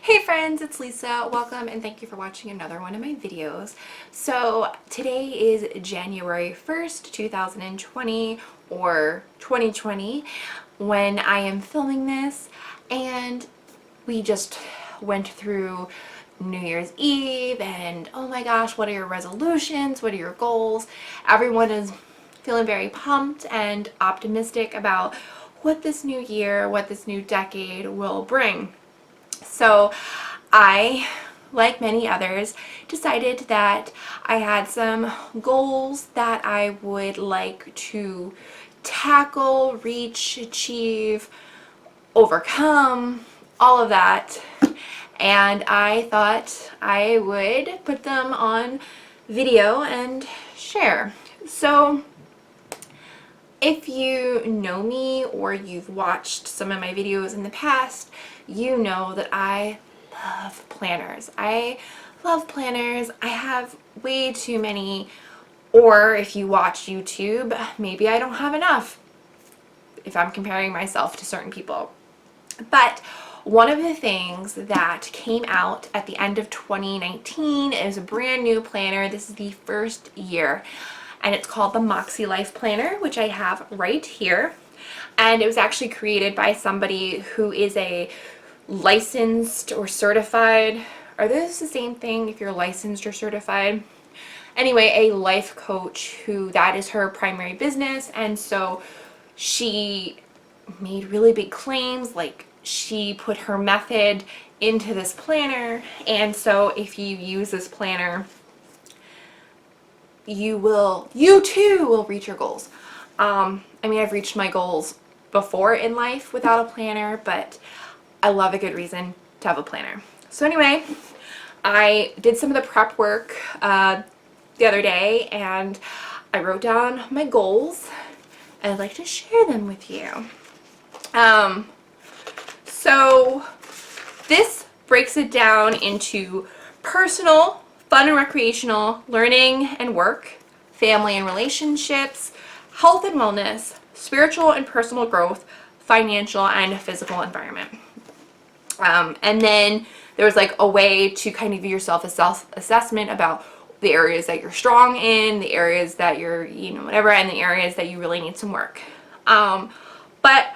Hey friends, it's Lisa. Welcome and thank you for watching another one of my videos. So today is January 1st, 2020 or 2020 when I am filming this, and we just went through New Year's Eve and oh my gosh, what are your resolutions? What are your goals? Everyone is feeling very pumped and optimistic about what this new year, what this new decade will bring. So I, like many others, decided that I had some goals that I would like to tackle, reach, achieve, overcome, all of that. And I thought I would put them on video and share. So if you know me or you've watched some of my videos in the past, you know that I love planners. I love planners. I have way too many, or if you watch YouTube, maybe I don't have enough if I'm comparing myself to certain people. But one of the things that came out at the end of 2019 is a brand new planner. This is the first year, and it's called the MakseLife Planner, which I have right here. And it was actually created by somebody who is a licensed or certified, are those the same thing if you're licensed or certified? Anyway, a life coach who that is her primary business, and so she made really big claims, like she put her method into this planner, and so if you use this planner, you too will reach your goals. I mean, I've reached my goals before in life without a planner, but I love a good reason to have a planner. So anyway, I did some of the prep work the other day, and I wrote down my goals, and I'd like to share them with you. So this breaks it down into personal, fun and recreational, learning and work, family and relationships, health and wellness, spiritual and personal growth, financial and physical environment. And then there was like a way to kind of do your self-assessment about the areas that you're strong in, the areas that you're, whatever, and the areas that you really need some work. But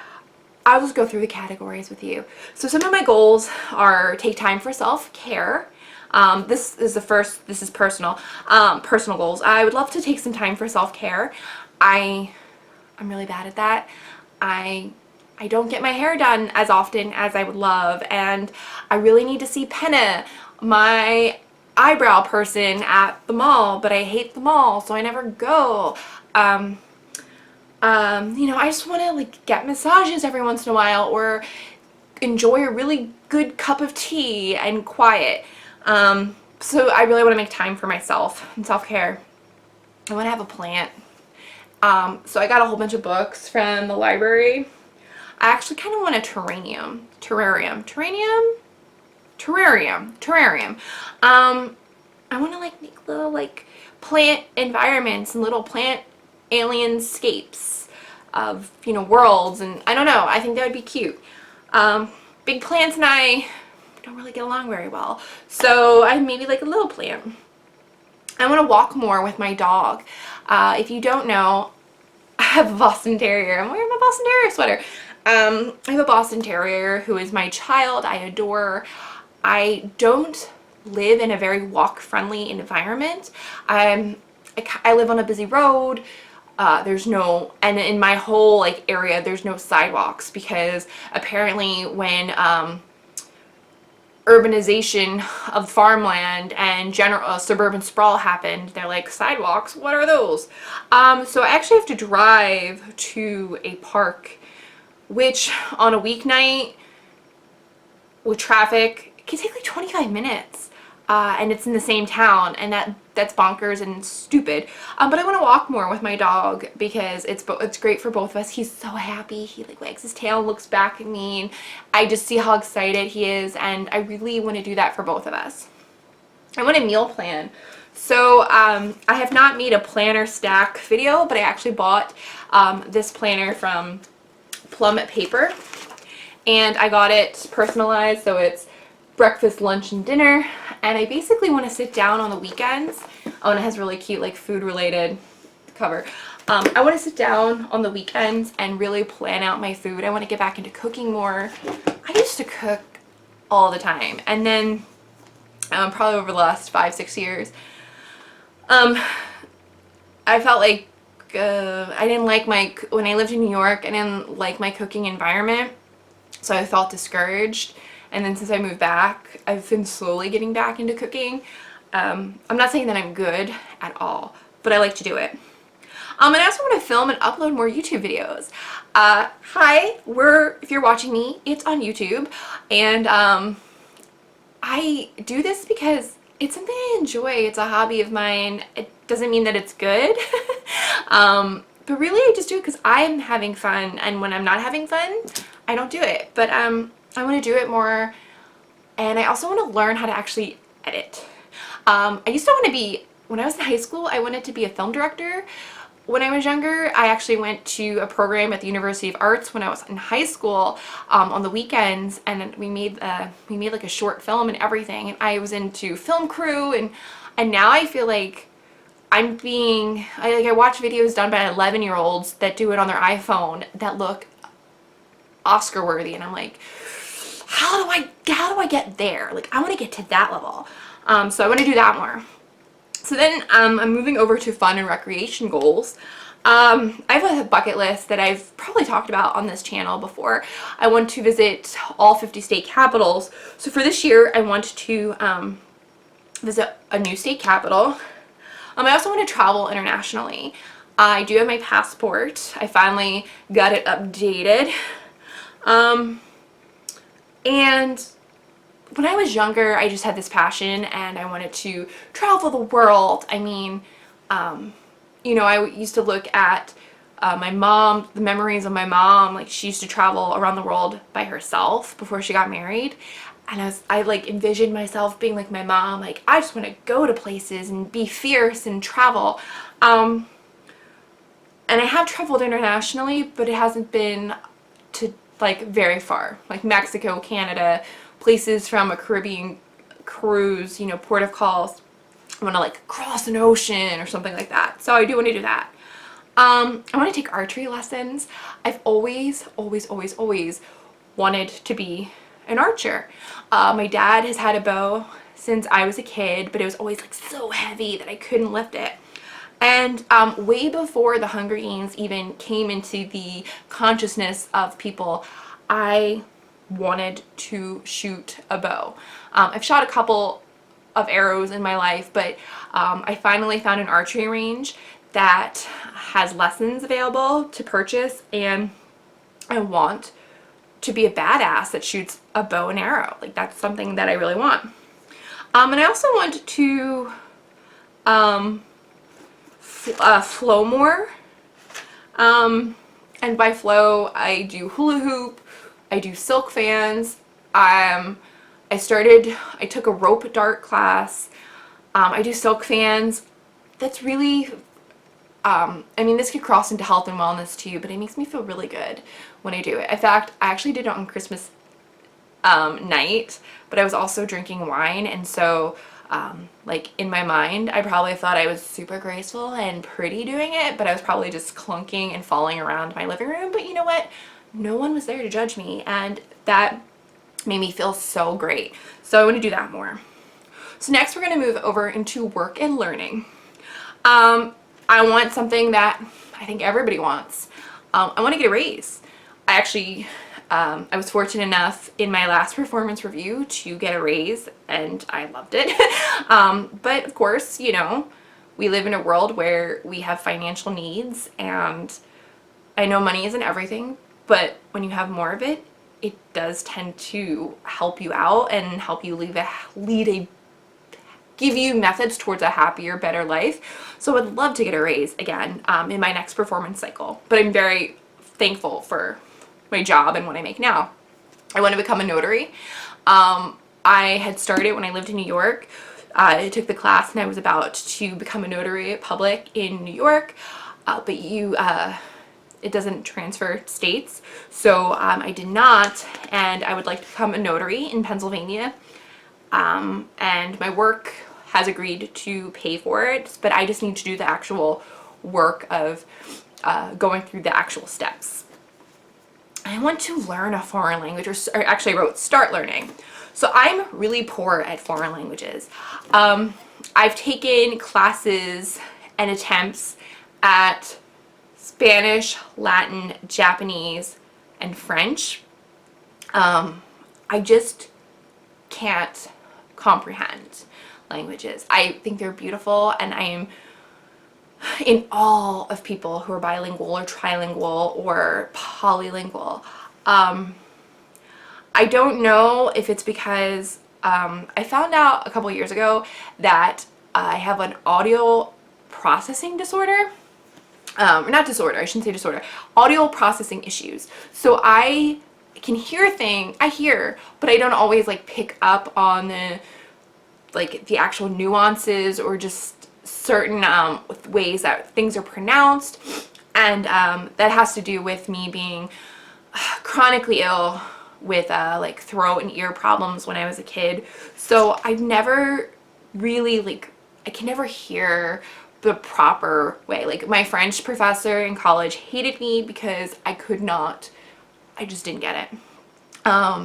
I'll just go through the categories with you. So some of my goals are take time for self-care. This is personal, personal goals. I would love to take some time for self-care. I'm really bad at that. I don't get my hair done as often as I would love, and I really need to see Penna, my eyebrow person, at the mall, but I hate the mall, so I never go. I just want to like get massages every once in a while, or enjoy a really good cup of tea and quiet. So I really want to make time for myself and self-care. I want to have a plant. So I got a whole bunch of books from the library. I actually kind of want a terrarium. I want to like make little like plant environments and little plant alienscapes of, worlds, and I don't know, I think that would be cute. Big plants and I don't really get along very well, so I maybe like a little plant. I want to walk more with my dog. If you don't know, I have a Boston Terrier. I'm wearing my Boston Terrier sweater. I have a Boston Terrier who is my child. I adore. I don't live in a very walk-friendly environment. I live on a busy road. And in my whole like area, there's no sidewalks, because apparently when urbanization of farmland and general suburban sprawl happened, they're like, sidewalks, what are those? So I actually have to drive to a park, which on a weeknight with traffic, it can take like 25 minutes. And it's in the same town, and that's bonkers and stupid. But I want to walk more with my dog because it's great for both of us. He's so happy. He like wags his tail, looks back at me, and I just see how excited he is, and I really want to do that for both of us. I want a meal plan. So I have not made a planner stack video, but I actually bought this planner from Plum Paper, and I got it personalized, so it's breakfast, lunch, and dinner, and I basically want to sit down on the weekends. Oh, and it has really cute like food related cover. I want to sit down on the weekends and really plan out my food. I want to get back into cooking more. I used to cook all the time, and then probably over the last 5-6 years, I felt like I didn't like when I lived in New York, I didn't like my cooking environment, so I felt discouraged. And then since I moved back, I've been slowly getting back into cooking. I'm not saying that I'm good at all, but I like to do it. And I also want to film and upload more YouTube videos. Hi, if you're watching me, it's on YouTube, and I do this because it's something I enjoy. It's a hobby of mine. It doesn't mean that it's good, but really I just do it because I'm having fun, and when I'm not having fun, I don't do it. But I want to do it more, and I also want to learn how to actually edit. I used to want to be, when I was in high school, I wanted to be a film director. When I was younger, I actually went to a program at the University of Arts when I was in high school on the weekends, and we made like a short film and everything. And I was into film crew, and now I feel like I watch videos done by 11-year-olds that do it on their iPhone that look Oscar worthy, and I'm like, how do I get there? Like, I want to get to that level. So I want to do that more. So then I'm moving over to fun and recreation goals. I have a bucket list that I've probably talked about on this channel before. I want to visit all 50 state capitals. So for this year, I want to visit a new state capital. I also want to travel internationally. I do have my passport. I finally got it updated. And when I was younger, I just had this passion and I wanted to travel the world. I mean, you know, I used to look at my mom, the memories of my mom. Like, she used to travel around the world by herself before she got married. And I like envisioned myself being like my mom. Like, I just want to go to places and be fierce and travel. And I have traveled internationally, but it hasn't been to like very far, like Mexico, Canada, places from a Caribbean cruise, you know, port of calls. I want to like cross an ocean or something like that. So I do want to do that. I want to take archery lessons. I've always wanted to be an archer. My dad has had a bow since I was a kid, but it was always like so heavy that I couldn't lift it. And way before the Hunger Games even came into the consciousness of people, I wanted to shoot a bow. I've shot a couple of arrows in my life, but I finally found an archery range that has lessons available to purchase, and I want to be a badass that shoots a bow and arrow. Like, that's something that I really want. And I also want to flow more. And by flow, I do hula hoop, I do silk fans. I took a rope dart class. I do silk fans. That's really, I mean, this could cross into health and wellness too, but it makes me feel really good when I do it. In fact, I actually did it on Christmas night, but I was also drinking wine, and so like in my mind, I probably thought I was super graceful and pretty doing it, but I was probably just clunking and falling around my living room. But you know what? No one was there to judge me, and that made me feel so great. So I want to do that more. So next we're going to move over into work and learning. I want something that I think everybody wants. I want to get a raise. I was fortunate enough in my last performance review to get a raise, and I loved it. But of course, you know, we live in a world where we have financial needs, and I know money isn't everything, but when you have more of it, it does tend to help you out and help you give you methods towards a happier, better life. So I'd love to get a raise again in my next performance cycle, but I'm very thankful for my job and what I make now. I want to become a notary. I had started when I lived in New York. I took the class and I was about to become a notary public in New York, but it doesn't transfer states, so I did not, and I would like to become a notary in Pennsylvania. and my work has agreed to pay for it, but I just need to do the actual work of going through the actual steps. I want to learn a foreign language, or actually I wrote start learning. So I'm really poor at foreign languages. I've taken classes and attempts at Spanish, Latin, Japanese, and French. I just can't comprehend languages. I think they're beautiful, and I'm in awe of people who are bilingual or trilingual or polylingual. I don't know if it's because I found out a couple years ago that I have an audio processing disorder. Not disorder, I shouldn't say disorder. Audio processing issues. So I can hear I hear, but I don't always like pick up on the actual nuances or just certain ways that things are pronounced, and that has to do with me being chronically ill with like throat and ear problems when I was a kid. So I've never really I can never hear the proper way. Like my French professor in college hated me because I just didn't get it.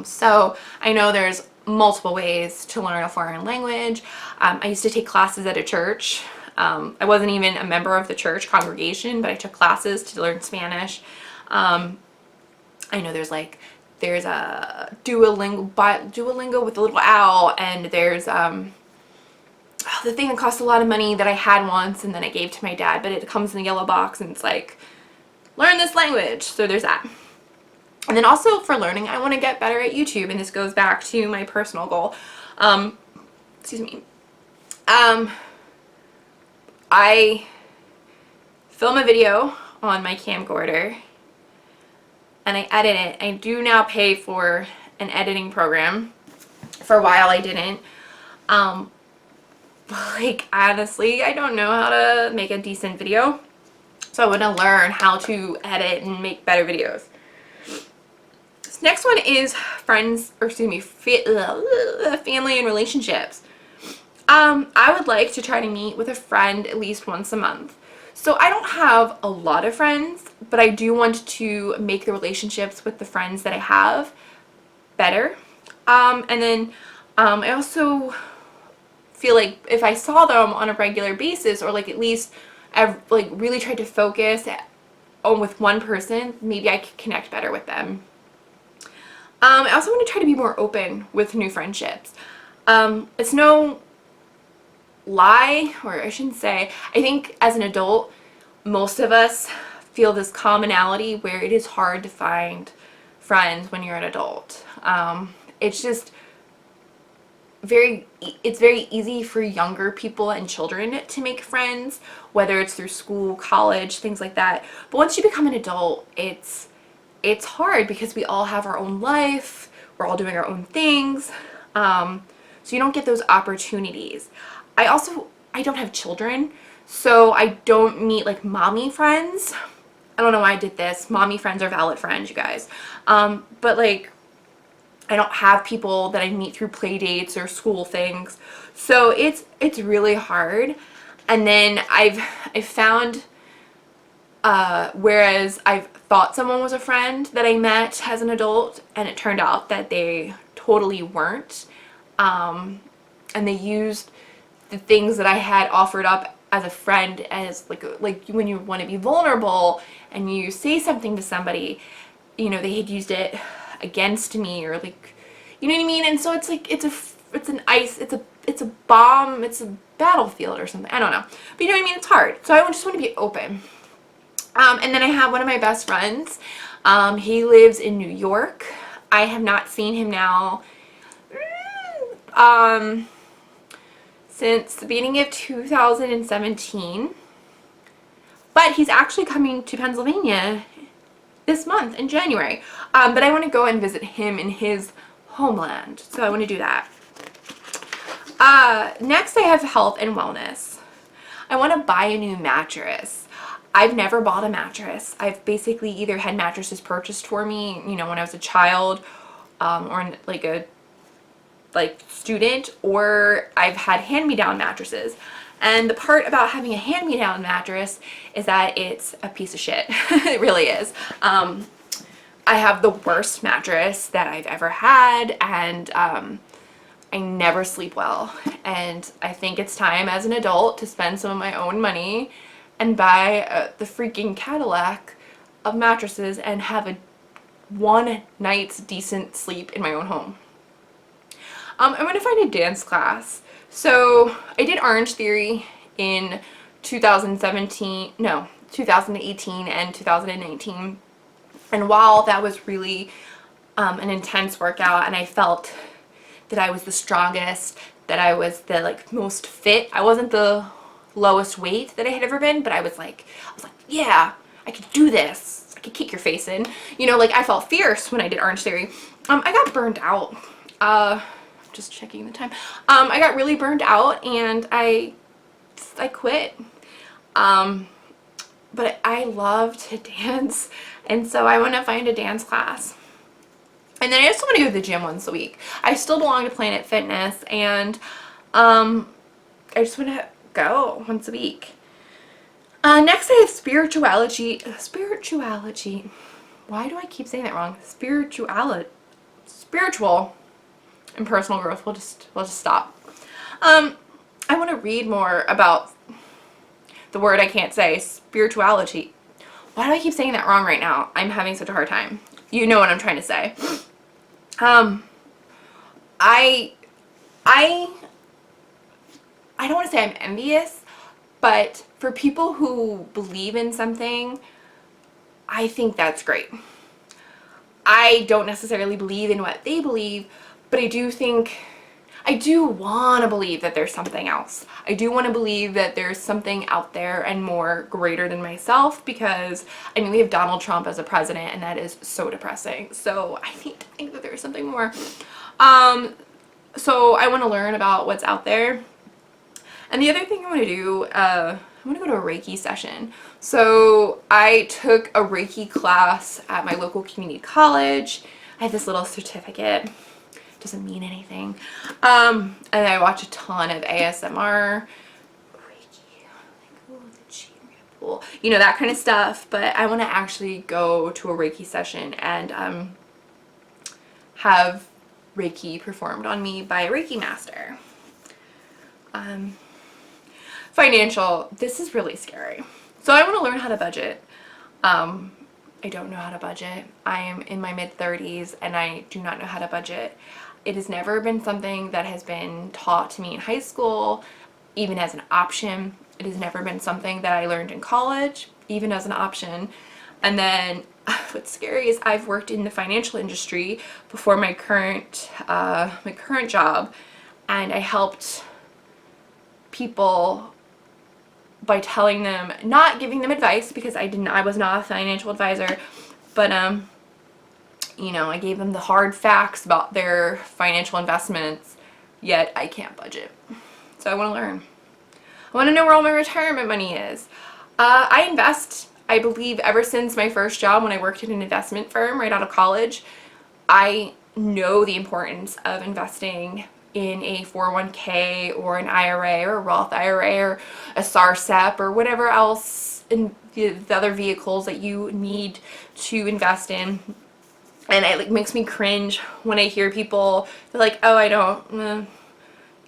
So I know there's multiple ways to learn a foreign language. I used to take classes at a church. I wasn't even a member of the church congregation, but I took classes to learn Spanish. I know there's a Duolingo with a little owl, and there's the thing that cost a lot of money that I had once and then I gave to my dad, but it comes in a yellow box and it's like, learn this language. So there's that. And then also for learning, I want to get better at YouTube, and this goes back to my personal goal. Excuse me. I film a video on my camcorder and I edit it. I do now pay for an editing program. For a while I didn't. Honestly, I don't know how to make a decent video. So I want to learn how to edit and make better videos. This next one is family and relationships. I would like to try to meet with a friend at least once a month. So I don't have a lot of friends, but I do want to make the relationships with the friends that I have better. And then I also feel like if I saw them on a regular basis, or at least I've really tried to focus on with one person, maybe I could connect better with them. I also want to try to be more open with new friendships. It's no lie, or I shouldn't say, I think as an adult, most of us feel this commonality where it is hard to find friends when you're an adult. It's just very easy for younger people and children to make friends, whether it's through school, college, things like that. But once you become an adult, it's hard because we all have our own life, we're all doing our own things, so you don't get those opportunities. I don't have children, so I don't meet mommy friends. I don't know why I did this. Mommy friends are valid friends, you guys. But I don't have people that I meet through play dates or school things. So it's really hard. And then I've found, whereas I've thought someone was a friend that I met as an adult, and it turned out that they totally weren't. And they used the things that I had offered up as a friend as like when you want to be vulnerable and you say something to somebody, they had used it against me, or you know what I mean? And so it's it's a bomb, it's a battlefield or something. I don't know. But you know what I mean? It's hard. So I just want to be open. And then I have one of my best friends. He lives in New York. I have not seen him now since the beginning of 2017. But he's actually coming to Pennsylvania this month in January. But I want to go and visit him in his homeland. So I want to do that. Next I have health and wellness. I want to buy a new mattress. I've never bought a mattress. I've basically either had mattresses purchased for me, when I was a child, or in like student, or I've had hand-me-down mattresses. And the part about having a hand-me-down mattress is that it's a piece of shit. It really is. I have the worst mattress that I've ever had, and I never sleep well. And I think it's time as an adult to spend some of my own money and buy the freaking Cadillac of mattresses and have a one night's decent sleep in my own home. I'm going to find a dance class. So I did Orange Theory in 2018 and 2019. And while that was really an intense workout, and I felt that I was the strongest, that I was the like most fit, I wasn't the lowest weight that I had ever been, but I was like, yeah, I could do this. I could kick your face in. You know, like I felt fierce when I did Orange Theory. I got burned out. Just checking the time. I got really burned out and I quit. But I love to dance, and so I want to find a dance class. And then I just want to go to the gym once a week. I still belong to Planet Fitness, and I just want to go once a week. Next I have spirituality. Why do I keep saying that wrong? Spiritual and personal growth. We'll just stop. I want to read more about the word I can't say, spirituality. Why do I keep saying that wrong right now? I'm having such a hard time. You know what I'm trying to say. I don't want to say I'm envious, but for people who believe in something, I think that's great. I don't necessarily believe in what they believe, but I do want to believe that there's something else. I do want to believe that there's something out there and more greater than myself, because I mean, we have Donald Trump as a president, and that is so depressing. So I need to think that there's something more. So I want to learn about what's out there. And the other thing I want to do, I want to go to a Reiki session. So I took a Reiki class at my local community college. I have this little certificate. Doesn't mean anything. And I watch a ton of ASMR, Reiki, like, ooh, the chi pool, you know, that kind of stuff. But I want to actually go to a Reiki session and have Reiki performed on me by a Reiki master. Financial, this is really scary. So I want to learn how to budget. I don't know how to budget. I am in my mid-30s and I do not know how to budget. It has never been something that has been taught to me in high school, even as an option. It has never been something that I learned in college, even as an option. And then what's scary is I've worked in the financial industry before my current job, and I helped people by telling them, not giving them advice, because I was not a financial advisor, but you know, I gave them the hard facts about their financial investments, yet I can't budget. So I want to learn. I want to know where all my retirement money is. I invest, I believe, ever since my first job when I worked in an investment firm right out of college. I know the importance of investing in a 401k or an IRA or a Roth IRA or a SARSEP or whatever else in the other vehicles that you need to invest in. And it makes me cringe when I hear people, they're like, oh, I don't,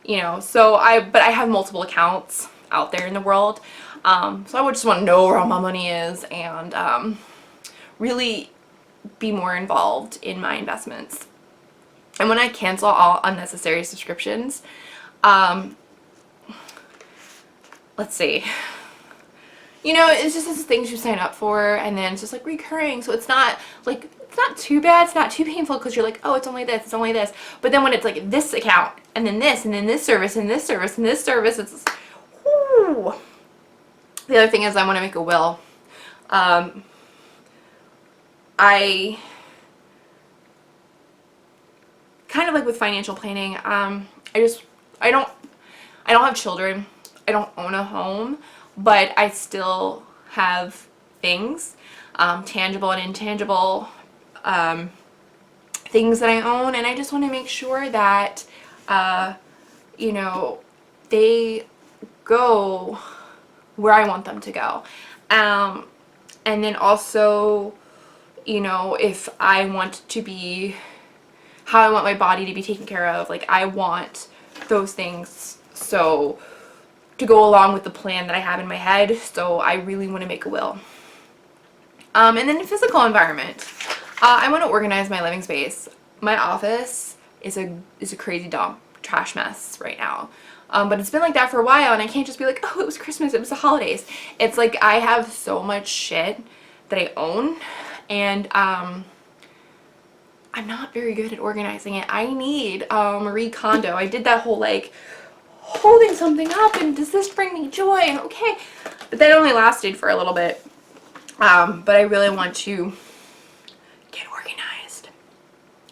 you know, but I have multiple accounts out there in the world. So I would just want to know where all my money is and really be more involved in my investments. And when I cancel all unnecessary subscriptions, let's see, you know, it's just these things you sign up for, and then it's just like recurring. So it's not like, it's not too bad, it's not too painful, because you're like, oh, it's only this, it's only this. But then when it's like this account, and then this service, and this service, and this service, it's, whoo. The other thing is I want to make a will. I kind of like with financial planning, I don't have children, I don't own a home, but I still have things, tangible and intangible things that I own, and I just want to make sure that you know, they go where I want them to go. And then also, you know, if I want to be, how I want my body to be taken care of, like I want those things so to go along with the plan that I have in my head. So I really want to make a will. And then the physical environment. I want to organize my living space. My office is a crazy dump, trash mess right now. But it's been like that for a while, and I can't just be like, oh, it was Christmas, it was the holidays. It's like I have so much shit that I own, and I'm not very good at organizing it. I need Marie Kondo. I did that whole like holding something up and does this bring me joy, and okay, but that only lasted for a little bit. But I really want to get organized.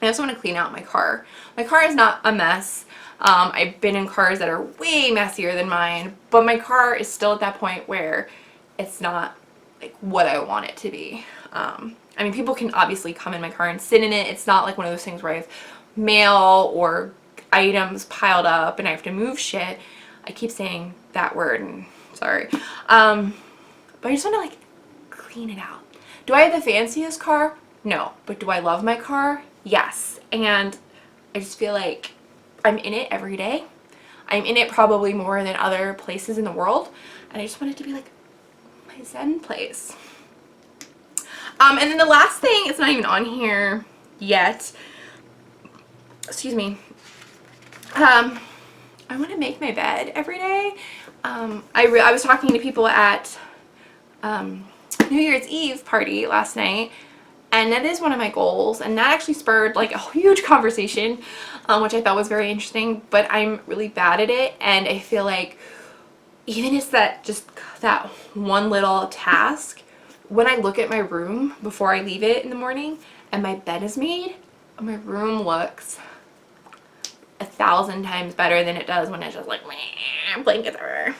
I also want to clean out my car. My car is not a mess. I've been in cars that are way messier than mine, but my car is still at that point where it's not like what I want it to be. I mean, people can obviously come in my car and sit in it. It's not like one of those things where I have mail or items piled up and I have to move shit. I keep saying that word, and sorry. But I just want to like clean it out. Do I have the fanciest car? No. But do I love my car? Yes. And I just feel like I'm in it every day. I'm in it probably more than other places in the world. And I just want it to be like my zen place. And then the last thing, it's not even on here yet. Excuse me. I want to make my bed every day. I was talking to people at New Year's Eve party last night, and that is one of my goals, and that actually spurred like a huge conversation, which I thought was very interesting. But I'm really bad at it, and I feel like even it's that one little task, when I look at my room before I leave it in the morning and my bed is made, my room looks 1,000 times better than it does when it's just like blankets everywhere.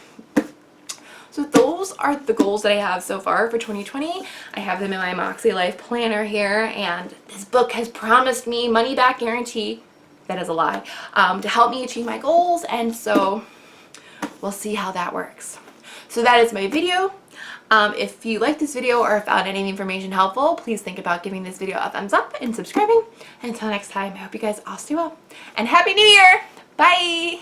So those are the goals that I have so far for 2020. I have them in my MakseLife Planner here, and this book has promised me money back guarantee. That is a lie. To help me achieve my goals, and so we'll see how that works. So that is my video. If you like this video or found any of the information helpful, please think about giving this video a thumbs up and subscribing. And until next time, I hope you guys all stay well. And Happy New Year! Bye!